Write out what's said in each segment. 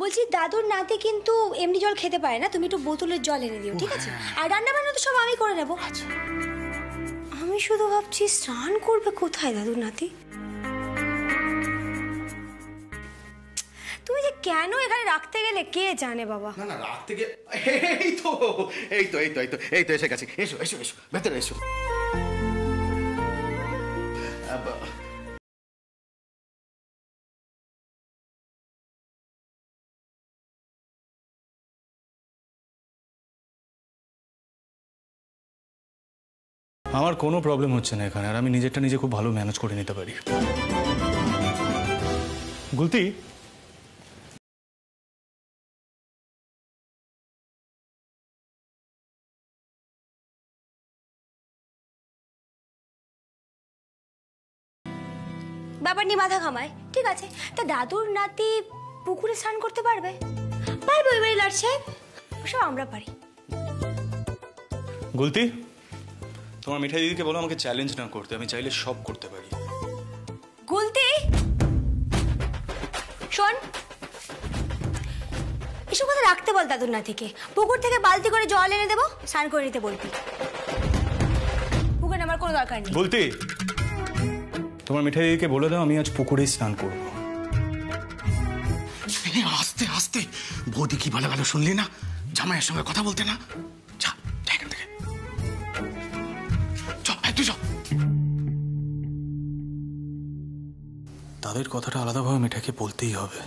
বলছি দাদুর নাতি কিন্তু এমনি জল খেতে পারে না, তুমি একটু বোতলের জল এনে দিও, ঠিক আছে? আর রান্না বান্না তো সব আমি করে নেবো। আমি শুধু ভাবছি স্নান করবে কোথায় দাদুর নাতি। তুমি যে কেন এখানে রাখতে গেলে কে জানে বাবা। না না, রাখতে গিয়ে এই তো এই তো এই তো এই তো এই তো এসে গেছি। এসো এসো এসো, ভেতরে এসো। আমার কোনো প্রবলেম হচ্ছে না এখানে, আর আমি নিজেরটা নিজে খুব ভালো ম্যানেজ করে নিতে পারি। গুলতি, ব্যাপার নিয়ে মাথা ঘামায়, ঠিক আছে? তা দাদুর নাতি পুকুরে স্নান করতে পারবে? পারবে ওই বাড়ি লাট সাহেব, ওসব আমরা পারি। গুলতি, তোমার মিঠাই দিদিকে বলো আমাকে চ্যালেঞ্জ না করতে, আমি চাইলে সব করতে পারি। গুলতি শোন, এসব কথা রাখতে বল দাদুর নাতিকে। পুকুর থেকে বালতি করে জল এনে দেবো, স্নান করে নিতে বলবি। পুকুরে আমার কোনো দরকার নেই। গুলতি, তোমার মিঠাই দিদিকে বলে দাও আমি আজ পুকুরেই স্নান করবো। আস্তে আস্তে, বৌদি কি ভালো ভালো শুনলি না? জামাইয়ের সঙ্গে কথা বলতে না। যা এখান থেকে, তুই চল। তাদের কথাটা আলাদাভাবে মিঠাইকে বলতেই হবে,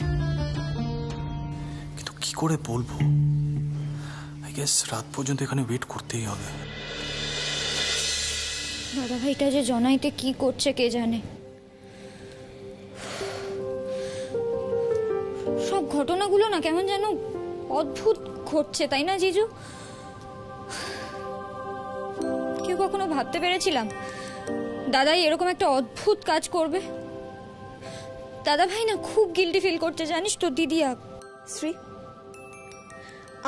কিন্তু কি করে বলবো? আই গেস রাত পর্যন্ত এখানে ওয়েট করতেই হবে। দাদা ভাইটা যে জনাইতে কি করছে কে জানে। সব ঘটনাগুলো না কেমন যেন অদ্ভুত ঘটছে, তাই না জিজু? কেউ কখনো ভাবতে পেরেছিলাম দাদাই এরকম একটা অদ্ভুত কাজ করবে? দাদা ভাই না খুব গিল্টি ফিল করছে, জানিস তো দিদিয়া। শ্রী,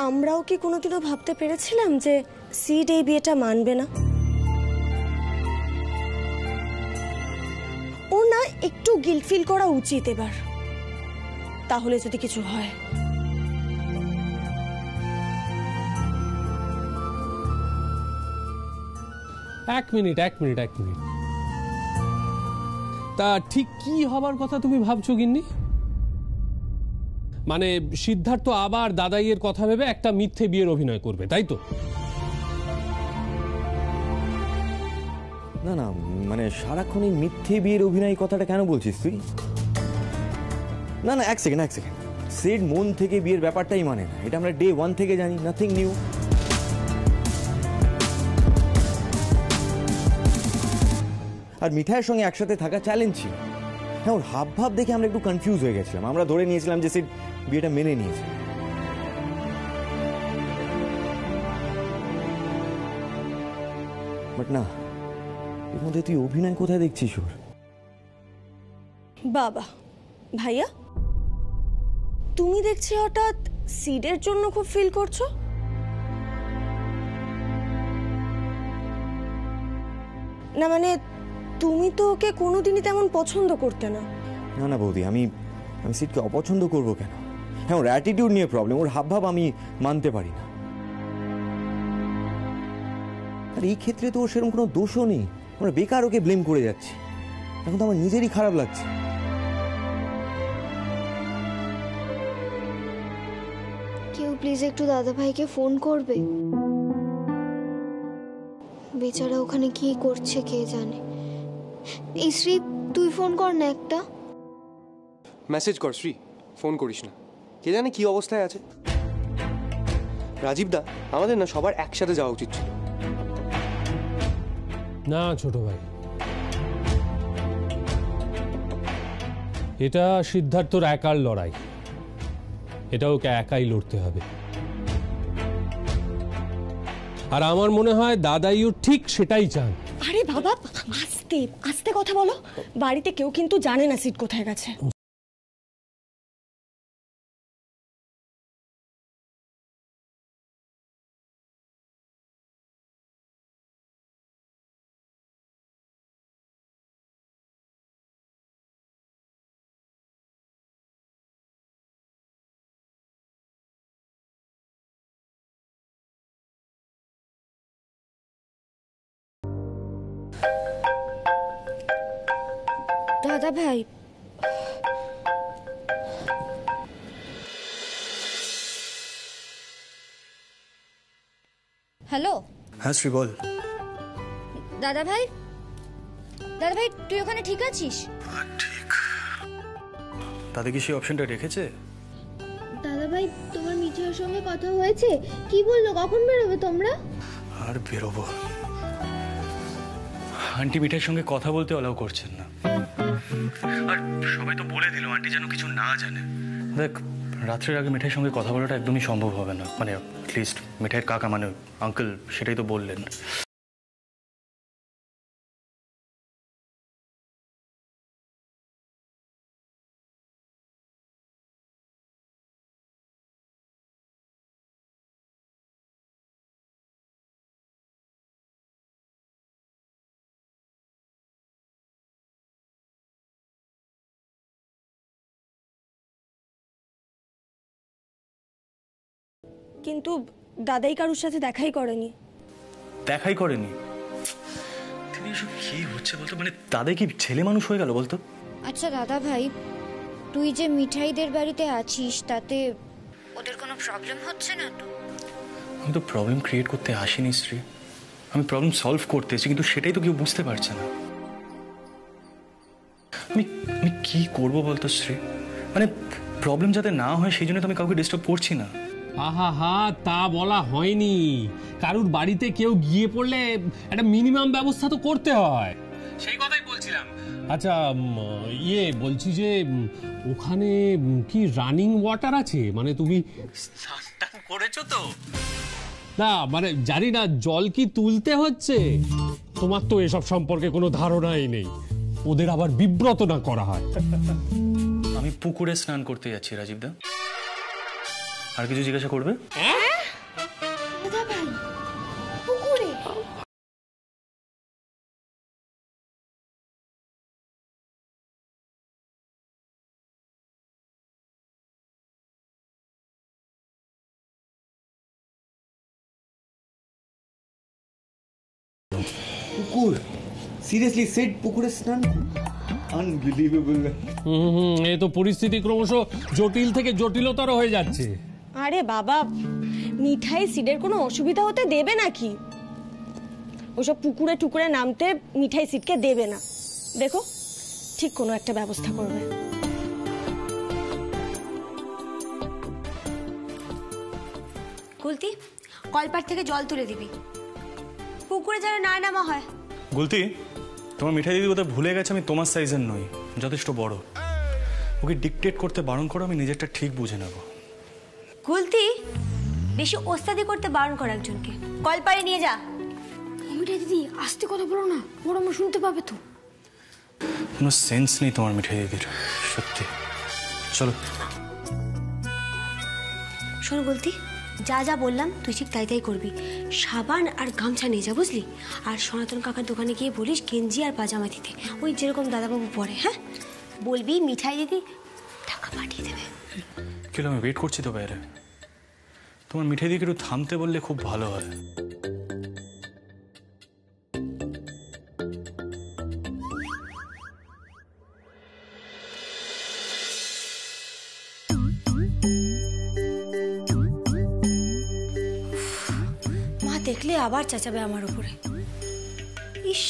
আমরাও কি কোনোদিনও ভাবতে পেরেছিলাম যে সিড এই বিয়েটা মানবে না? ওর না একটু গিল্ট ফিল করা উচিত এবার, তাহলে যদি কিছু হয়। এক মিনিট তা ঠিক কি হবার কথা তুমি ভাবছো গিন্নি? মানে সিদ্ধার্থ আবার দাদাইয়ের কথা ভেবে একটা মিথ্যে বিয়ের অভিনয় করবে, তাই তো? না না, মানে সারাক্ষণ এই মিথ্যে বিয়ের অভিনয় কথাটা কেন বলছিস তুই? না না, এক সেকেন্ড। সিড মন থেকে বিয়ের ব্যাপারটাই মানে না, এটা আমরা ডে 1 থেকে জানি, নাথিং নিউ। আর মিঠাইয়ের সঙ্গে একসাথে থাকা চ্যালেঞ্জ ছিল। হ্যাঁ, ওর হাব ভাব দেখে আমরা একটু কনফিউজ হয়ে গেছিলাম, আমরা ধরে নিয়েছিলাম যে সিড বিয়েটা মেনে নিয়েছে। বাট না, এর মধ্যে তুই অভিনয় কোথায় দেখছিস ওর? বাবা ভাইয়া, তুমি দেখছি হঠাৎ সিডের জন্য খুব ফিল করছো। না মানে তুমি তো ওকে কোনোদিনই তেমন পছন্দ করতে না। না না বৌদি, আমি সিডকে অপছন্দ করবো কেন? হ্যাঁ, ওর অ্যাটিটিউড নিয়ে প্রবলেম, ওর হাবভাব আমি মানতে পারি না। আর এই ক্ষেত্রে তো ওর সেরকম কোনো দোষও নেই, আমরা বেকার ওকে ব্লেম করে যাচ্ছি। এখন তো আমার নিজেরই খারাপ লাগছে। কেউ প্লিজ একটু দাদা ভাইকে ফোন করবে, বেচারা ওখানে কি করছে কে জানে। এই শ্রী, তুই ফোন কর না একটা। মেসেজ কর শ্রী, ফোন করিস না, কে জানে কি অবস্থায় আছে। রাজীব দা, আমাদের না সবার একসাথে যাওয়া উচিত ছিল। না ছোট ভাই, এটা সিদ্ধার্থর একার লড়াই, এটা ওকে একাই লড়তে হবে। আর আমার মনে হয় দাদাইও ঠিক সেটাই চান। আরে বাবা, আস্তে আস্তে কথা বলো, বাড়িতে কেউ কিন্তু জানে না সিড কোথায় গেছে। দাদা ভাই, হ্যালো। হ্যাঁ শ্রী বল। দাদা ভাই, দাদা ভাই, তুই ওখানে ঠিক আছিস? ঠিক। তাদের কি সেই অপশনটা রেখেছে? দাদা ভাই, তোমার মিঠের সঙ্গে কথা হয়েছে? কি বললো, কখন বেরোবে তোমরা? আর বেরোবো। আন্টি মিঠাইয়ের সঙ্গে কথা বলতে অ্যালাউ করছেন না। আর সবাই তো বলে দিল আন্টি যেন কিছু না জানে। দেখ, রাত্রের আগে মিঠাইয়ের সঙ্গে কথা বলাটা একদমই সম্ভব হবে না, মানে অ্যাটলিস্ট মিঠাইয়ের কাকা মানে আঙ্কেল সেটাই তো বললেন। কিন্তু দাদাই কারুর সাথে দেখাই করেনি। দেখাই করেনি? তিনি এসব কি হচ্ছে বলতো, মানে তাদের কি ছেলে মানুষ হয়ে গেল বলতো? আচ্ছা দাদা ভাই, তুই যে মিঠাইদের বাড়িতে আছিস তাতে ওদের কোনো প্রবলেম হচ্ছে না তো? আমি তো প্রবলেম ক্রিয়েট করতে আসিনি শ্রী, আমি প্রবলেম সলভ করতে এসেছি, কিন্তু সেটাই তো কেউ বুঝতে পারছে না। আমি আমি কি করবো বলতো শ্রী, মানে প্রবলেম যাতে না হয় সেই জন্য তো আমি কাউকে ডিস্টার্ব করছি না। আহা হা, তা বলা হয়নি। কারুর বাড়িতে কেউ গিয়ে পড়লে একটা মিনিমাম ব্যবস্থা তো করতে হয়, সেই কথাই বলছিলাম। আচ্ছা বলছি যে ওখানে কি রানিং ওয়াটার আছে? মানে তুমি স্নান করেছো তো? না মানে জানি না জল কি তুলতে হচ্ছে। তোমার তো এসব সম্পর্কে কোনো ধারণাই নেই, ওদের আবার বিব্রত না করা হয়। আমি পুকুরে স্নান করতে যাচ্ছি রাজীব দা, আর কিছু জিজ্ঞাসা করবে? দাদা ভাই, পুকুরে? পুকুর? সিরিয়াসলি সেট পুকুরে স্নান? আনবিলিভেবল। এ তো পরিস্থিতি ক্রমশ জটিল থেকে জটিলতর হয়ে যাচ্ছে। আরে বাবা, মিঠাই সিডের কোনো অসুবিধা হতে দেবে নাকি? ওসব পুকুরে টুকুরে নামতে মিঠাই সিডকে দেবে না। দেখো, ঠিক কোনো একটা ব্যবস্থা করবে। গুলতি, কলপার থেকে জল তুলে দিবি, পুকুরে যেন না নামা হয়। গুলতি, তোমার মিঠাই দিদি কোথায় ভুলে গেছে আমি তোমার সাইজের নই, যথেষ্ট বড়। ওকে ডিকটেট করতে বারণ করো, আমি নিজেরটা ঠিক বুঝে নেব। গুলতি, বেশি ওস্তাদি করতে বারণ কর একজনকে। কলপারে নিয়ে যা। মিঠাই দিদি, আস্তে কথা বলো না, বড় মা শুনতে পাবে তো। কোনো সেন্স নেই তোমার মিঠাই দিদির, সত্যি। চলো। শোন গুলতি, যা যা বললাম তুই ঠিক তাই তাই করবি। সাবান আর গামছা নিয়ে যা, বুঝলি? আর সনাতন কাকার দোকানে গিয়ে বলিস গেঞ্জি আর পাজামা দিতে, ওই যেরকম দাদাবাবু পরে। হ্যাঁ, বলবি মিঠাই দিদি টাকা পাঠিয়ে দেবে। কেন, আমি ওয়েট করছি তো বাইরে। তোমার মিঠাই দিদিকে একটু থামতে বললে খুব ভালো হয়। মা দেখলে আবার চেঁচাবে আমার উপরে। ইস,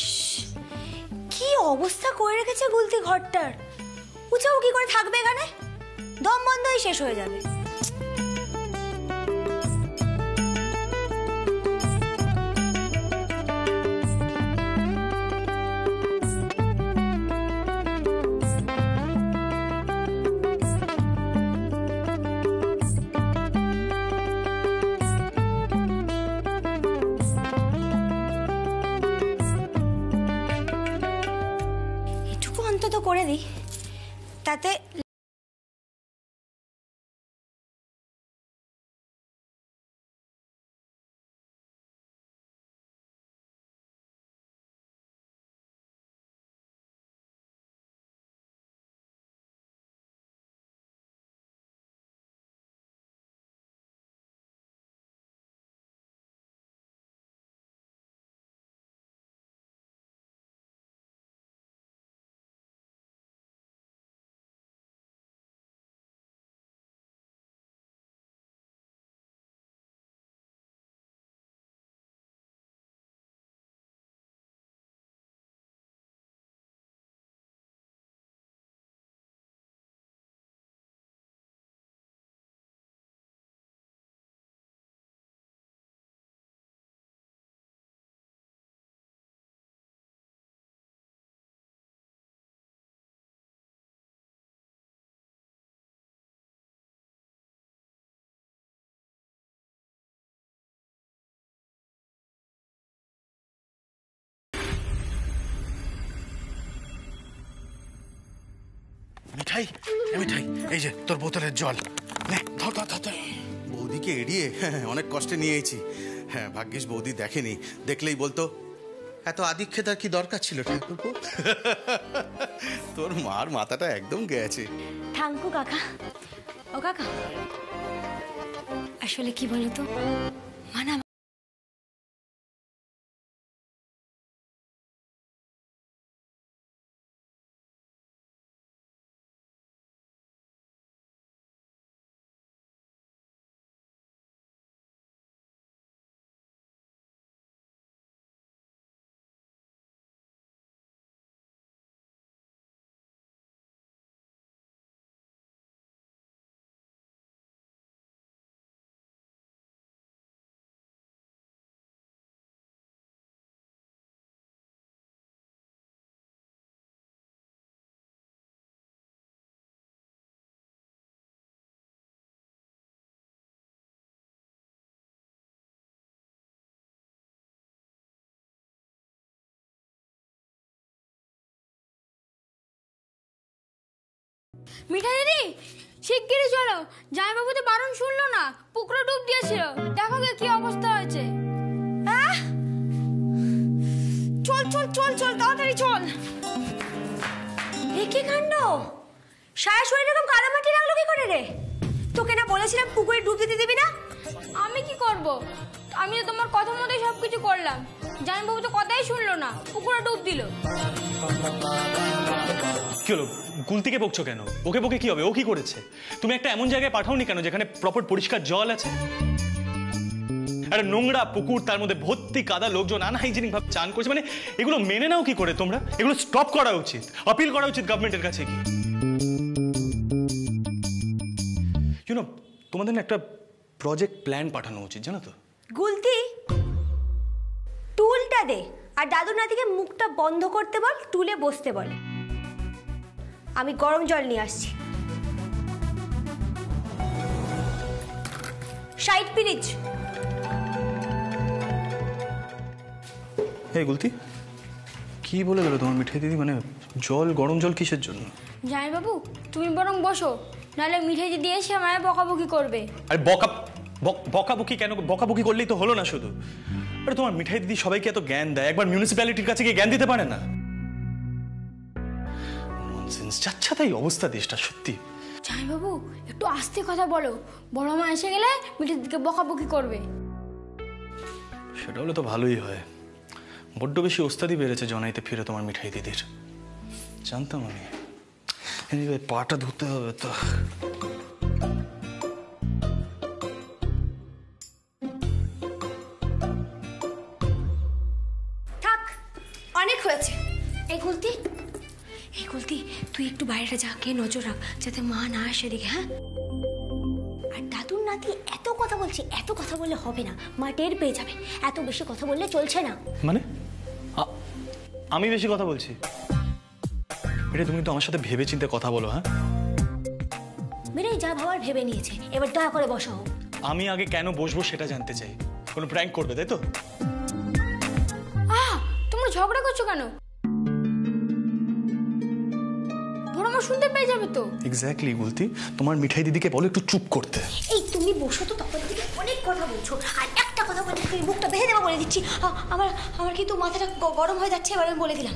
কি অবস্থা করে রেখেছে গুলতি ঘরটার। উচাও কি করে থাকবে এখানে? দম বন্ধই শেষ হয়ে যাবে। এটুকু অন্তত করে দিই, তাতে মিঠাই মিঠাই, এই যে তোর বোতলের জল, নে ধর ধর ধর ধর। বৌদিকে এড়িয়ে অনেক কষ্টে নিয়েছি। হ্যাঁ, ভাগ্যিস বৌদি দেখেনি, দেখলেই বলতো এত আদিক্ষেতার কি দরকার ছিল ঠাকুরপো। তোর মার মাথাটা একদম গেছে। থ্যাংকু কাকা। ও কাকা, আসলে কি বলতো, মানে মিঠা দিদি, শিগগিরই চলো, জামাইবাবু তো বারণ শুনলো না, পুকুরে ডুব দিয়েছিল, দেখো গে কি অবস্থা হয়েছে। চল চল চল চল, তাড়াতাড়ি চল। এ কি কাণ্ড, সারা শরীর এরকম কাদামাটি লাগলো কি করে রে? তোকে না বলেছিলাম পুকুরে ডুব দিতে দিবি না? আমি কি করব, আমি তো তোমার কথা মতোই সবকিছু করলাম, জামাইবাবু তো কথাই শুনলো না, পুকুরে ডুব দিল। কি হলো, গুলতিকে বকছো কেন? ওকে বকে কি হবে? ও কি করেছে? তুমি একটা এমন জায়গায় পাঠাওনি কেন যেখানে প্রপার পরিষ্কার জল আছে? একটা নোংরা পুকুর, তার মধ্যে ভর্তি কাদা, লোকজন আনহাইজেনিক ভাবে চান করছে, মানে এগুলো মেনে নাও কি করে তোমরা? এগুলো স্টপ করা উচিত, আপিল করা উচিত গভর্নমেন্টের কাছে কি। ইউনো, তোমাদের না একটা প্রজেক্ট প্ল্যান পাঠানো উচিত, জানো তো? গুলতি, টুলটা দে আর দাদু নাতিকে মুখটা বন্ধ করতে বল, টুলে বসতে বল। আমি গরম জল নিয়ে আসছি। 60 পিরিচ। এই গুলতি, কি বলে গেল তোমার মিঠাই দিদি? মানে জল, গরম জল কিসের জন্য? জামাইবাবু তুমি বরং বসো, নাহলে মিঠাই দিদি এসে আমায় বকাবকি করবে। আরে বকাবকি কেন? বকাবকি করলেই তো হলো না শুধু। আরে তোমার মিঠাই দিদি সবাইকে এত জ্ঞান দেয়, একবার মিউনিসিপ্যালিটির কাছে গিয়ে জ্ঞান দিতে পারে না? ননসেন্স, যাচ্ছে তাই অবস্থা দেশটা, সত্যি। জামাইবাবু একটু আস্তে কথা বলো, বড় মা এসে গেলে মিঠাই দিদিকে বকাবকি করবে। সেটা হলে তো ভালোই হয়। বড্ড বেশি ওস্তাদি বেড়েছে জনাইতে ফিরে তোমার মিঠাই দিদির, জানতাম আমি। পাটা ধুতে হবে তো। থাক, অনেক হয়েছে। এই গুলতি, এই গুলতি, তুই একটু বাইরেটা যা, কে নজর রাখ যাতে মা না আসে দিকে, হ্যাঁ? আর দাদুর নাতি এত কথা বলছে, এত কথা বললে হবে না, মা টের পেয়ে যাবে। এত বেশি কথা বললে চলছে না। মানে আমি বেশি কথা বলছি? এটা তুমি তো আমার সাথে ভেবে চিন্তে কথা বলো। হ্যাঁ, মেরে যা ভাবার ভেবে নিয়েছে, এবার দয়া করে বসাও। আমি আগে কেন বসবো সেটা জানতে চাই। কোনো প্র্যাঙ্ক করবে তাই তো? তোমরা ঝগড়া করছো কেন? বড় মা শুনতে পেয়ে যাবে তো। এক্স্যাক্টলি গুলতি, তোমার মিঠাই দিদিকে বলো একটু চুপ করতে। এই তুমি বসো তো, তখন থেকে অনেক কথা বলছো, আর একটা কথা বলতে তুমি মুখটা বেঁধে দেবা বলে দিচ্ছি। আমার কিন্তু মাথাটা গরম হয়ে যাচ্ছে, এবার আমি বলে দিলাম।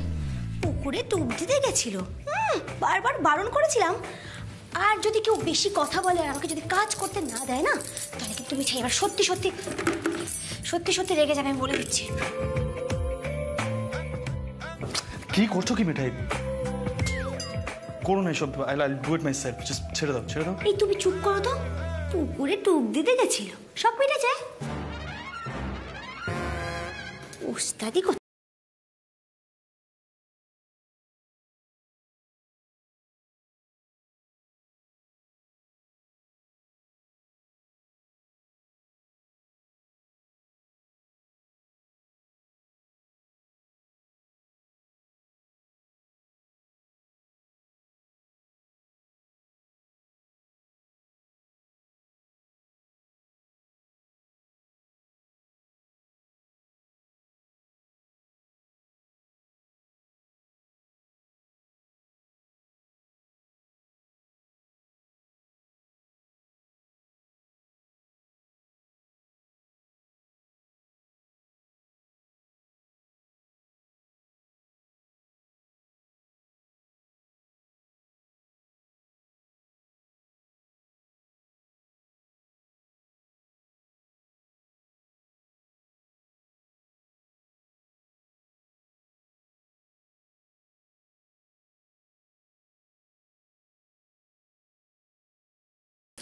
পুকুরে ডুব দিতে গেছিল, বারবার বারণ করেছিলাম। আর যদি কেউ বেশি কথা বলে আর আমাকে যদি কাজ করতে না দেয় না, তাহলে কিন্তু মিঠাই এবার সত্যি সত্যি সত্যি সত্যি রেগে যাবে, আমি বলে দিচ্ছি। কি করছো কি মিঠাই? করো না এসব, I do it my self, just ছেড়ে দাও, ছেড়ে দাও। এই তুমি চুপ করো তো, পুকুরে ডুব দিতে গেছিল, সব মিটে যায়। ওস্তাদি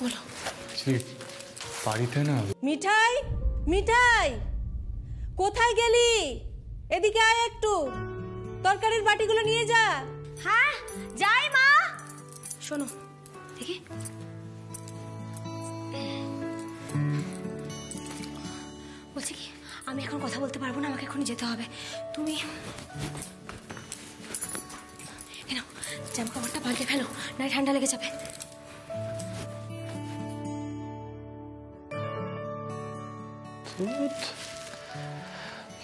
বলো। বাড়িতে না মিঠাই, মিঠাই, কোথায় গেলি? এদিকে আয় একটু, তরকারির বাটিগুলো নিয়ে যা। হ্যাঁ যাই মা। শোনো দেখি, বলছি কি, আমি এখন কথা বলতে পারবো না, আমাকে এখনই যেতে হবে। তুমি জামা কাপড়টা পাল্টে ফেলো, না ঠান্ডা লেগে যাবে।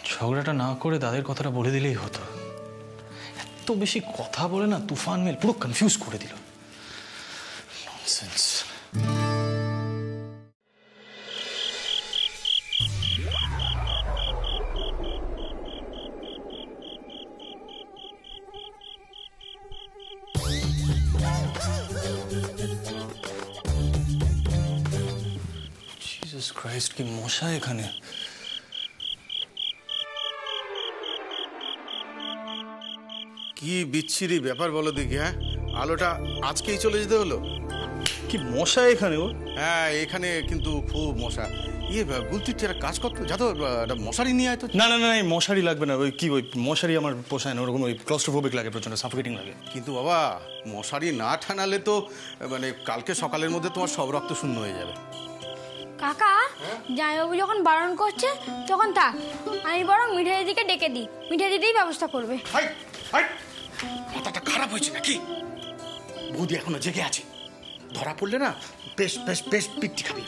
ঝগড়াটা না করে দাদের কথাটা বলে দিলেই হতো। এত বেশি কথা বলে না তুফান মেল পুরো কনফিউজ করে দিল। ননসেন্স। জিসাস ক্রাইস্ট, কি মশা এখানে। কি বিচ্ছিরি ব্যাপার বলো দেখি। হ্যাঁ, আলোটা আজকেই চলে যেতে হলো। কি মশা এখানে ও। হ্যাঁ, এখানে কিন্তু খুব মশা। গুলতির একটা কাজ করতো, যা তো একটা মশারি নিয়ে আয় তো। না না না, মশারি লাগবে না। ওই কি, ওই মশারি আমার পোষায় না, ওরকম ওই ক্লস্ট্রোফোবিক লাগে, প্রচন্ড সাফোকেটিং লাগে। কিন্তু বাবা, মশারি না টানালে তো মানে কালকে সকালের মধ্যে তোমার সব রক্ত শূন্য হয়ে যাবে। কাকা, জামাইবাবু যখন বারণ করছে তখন থাক, আমি বরং মিঠাই দিকে ডেকে দিই, মিঠাই দিতেই ব্যবস্থা করবে। মাথাটা খারাপ হয়েছে নাকি? বৌদি এখনো জেগে আছে, ধরা পড়লে না বেশ বেশ বেশ পিটি খাবি।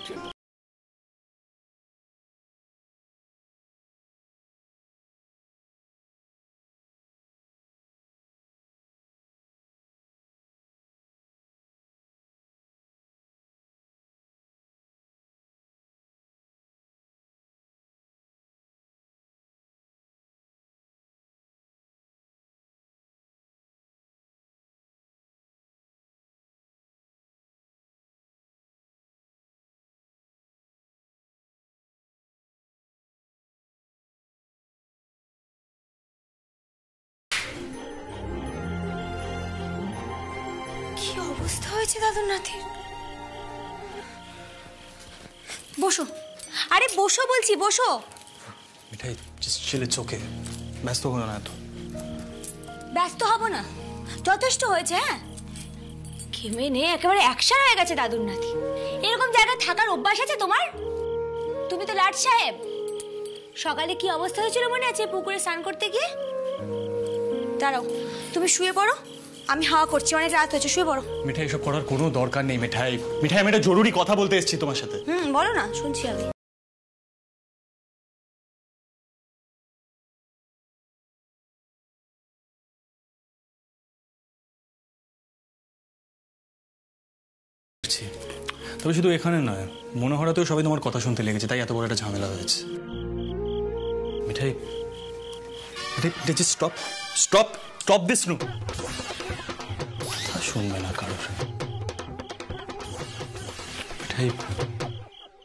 কি অবস্থা হয়েছে দাদুর নাতির। বসো, আরে বসো বলছি, বসো। মিঠাই ছেলে চোখে ব্যস্ত হলো না, এত ব্যস্ত হব না, যথেষ্ট হয়েছে। হ্যাঁ, ঘেমে নে একেবারে একসার হয়ে গেছে দাদুর নাতি। এরকম জায়গায় থাকার অভ্যাস আছে তোমার? তুমি তো লাট সাহেব। সকালে কি অবস্থা হয়েছিল মনে আছে পুকুরে স্নান করতে গিয়ে? দাঁড়াও, তুমি শুয়ে পড়ো, আমি হাওয়া করছি, অনেক রাত হয়েছে, শুয়ে পড়ো। মিঠাই এসব করার কোনো দরকার নেই। মিঠাই, মিঠাই, আমি একটা জরুরি কথা বলতে এসেছি তোমার সাথে। বলো না, শুনছি আমি। তবে শুধু এখানে নয়, মনোহরাতেও সবাই তোমার কথা শুনতে লেগেছে, তাই এত বড় একটা ঝামেলা হয়েছে। মিঠাই, মিঠাই, স্টপ স্টপ স্টপ দিস নু। শুনবে না কারোর। মিঠাই,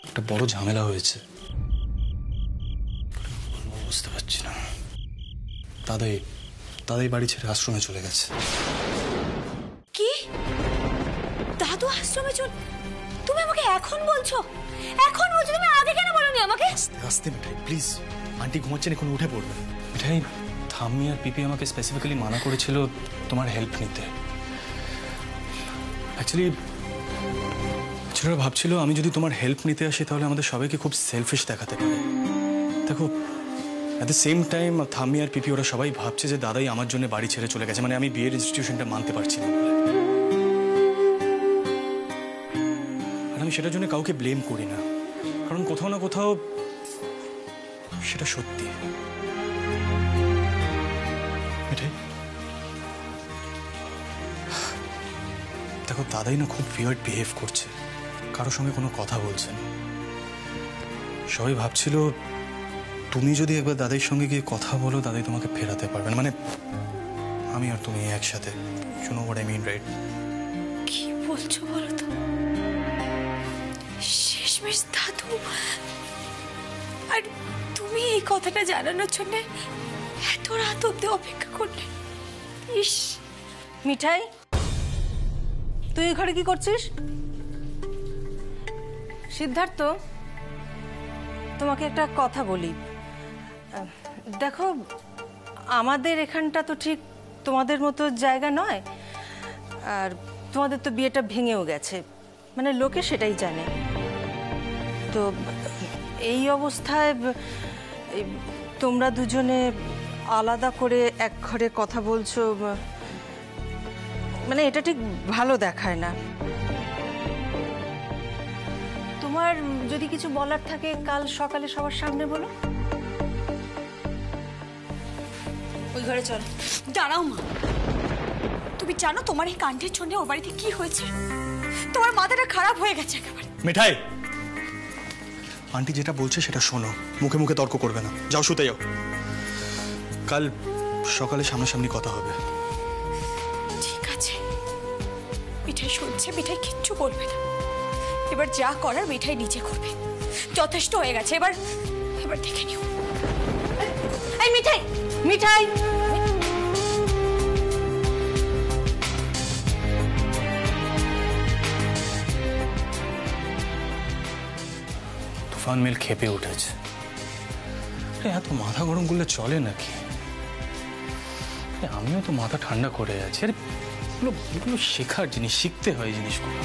একটা বড় ঝামেলা হয়েছে, বুঝতে পারছি না। দাদাই বাড়ি ছেড়ে আশ্রমে চলে গেছে। কি? দাদু আশ্রমে তুমি আমাকে এখন বলছো? এখন বলছো? তুমি আগে কেন বলোনি আমাকে? আস্তে মিঠাই, প্লিজ। আন্টি ঘুমাচ্ছেন, এখন উঠে পড়বে। মিঠাই, থাম্মি আর পিপি আমাকে স্পেসিফিক্যালি মানা করেছিল তোমার হেল্প নিতে। অ্যাকচুয়ালি ছেলেরা ভাবছিল আমি যদি তোমার হেল্প নিতে আসি তাহলে আমাদের সবাইকে খুব সেলফিশ দেখাতে পারে। দেখো, অ্যাট দ্য সেম টাইম থাম্মি আর পিপি ওরা সবাই ভাবছে যে দাদাই আমার জন্য বাড়ি ছেড়ে চলে গেছে, মানে আমি বিয়ের ইনস্টিটিউশনটা মানতে পারছি না। আর আমি সেটার জন্য কাউকে ব্লেম করি না, কারণ কোথাও না কোথাও সেটা সত্যি। মিঠাই, দেখো দাদাই না খুব উইয়ার্ড বিহেভ করছে, কারোর সঙ্গে কোনো কথা বলছে না। সবাই ভাবছিল তুমি যদি একবার দাদাইয়ের সঙ্গে গিয়ে কথা বলো দাদাই তোমাকে ফেরাতে পারবেন, মানে আমি আর তুমি একসাথে। You know what I mean, right? কি বলছো বলো তো? শেষমেশ দাদু, আর তুমি এই কথাটা জানানোর জন্য এত রাত অব্দি অপেক্ষা করলে। ইস। মিঠাই, তুই ঘরে কি করছিস? সিদ্ধার্থ, তোমাকে একটা কথা বলি। দেখো, আমাদের এখানটা তো ঠিক তোমাদের মতো জায়গা নয়, আর তোমাদের তো বিয়েটা ভেঙেও গেছে, মানে লোকে সেটাই জানে। তো এই অবস্থায় তোমরা দুজনে আলাদা করে এক ঘরে কথা বলছো, মানে এটা ঠিক ভালো দেখায় না। তোমার যদি কিছু বলার থাকে কাল সকালে সবার সামনে বলো। ওই ঘরে চলো। দাঁড়াও মা, তুমি জানো তোমার এই কাণ্ডের জন্য ওর বাড়িতে কি হয়েছে? তোমার মাথাটা খারাপ হয়ে গেছে একেবারে। মিঠাই, আন্টি যেটা বলছে সেটা শোনো, মুখে মুখে তর্ক করবে না। যাও, শুতে যাও, কাল সকালে সামনাসামনি কথা হবে। ঠিক আছে, মিঠাই শুনছে, মিঠাই কিচ্ছু বলবে না। এবার যা করার মিঠাই নিজে করবে, যথেষ্ট হয়ে গেছে। এবার এবার দেখে নিও। এই মিঠাই, মিঠাই, তুফান মিল খেপে উঠেছে। এত মাথা গরম করলে চলে নাকি? আমিও তো মাথা ঠান্ডা করে আছি। আরে এগুলো শেখার জিনিস, শিখতে হয় জিনিসগুলো।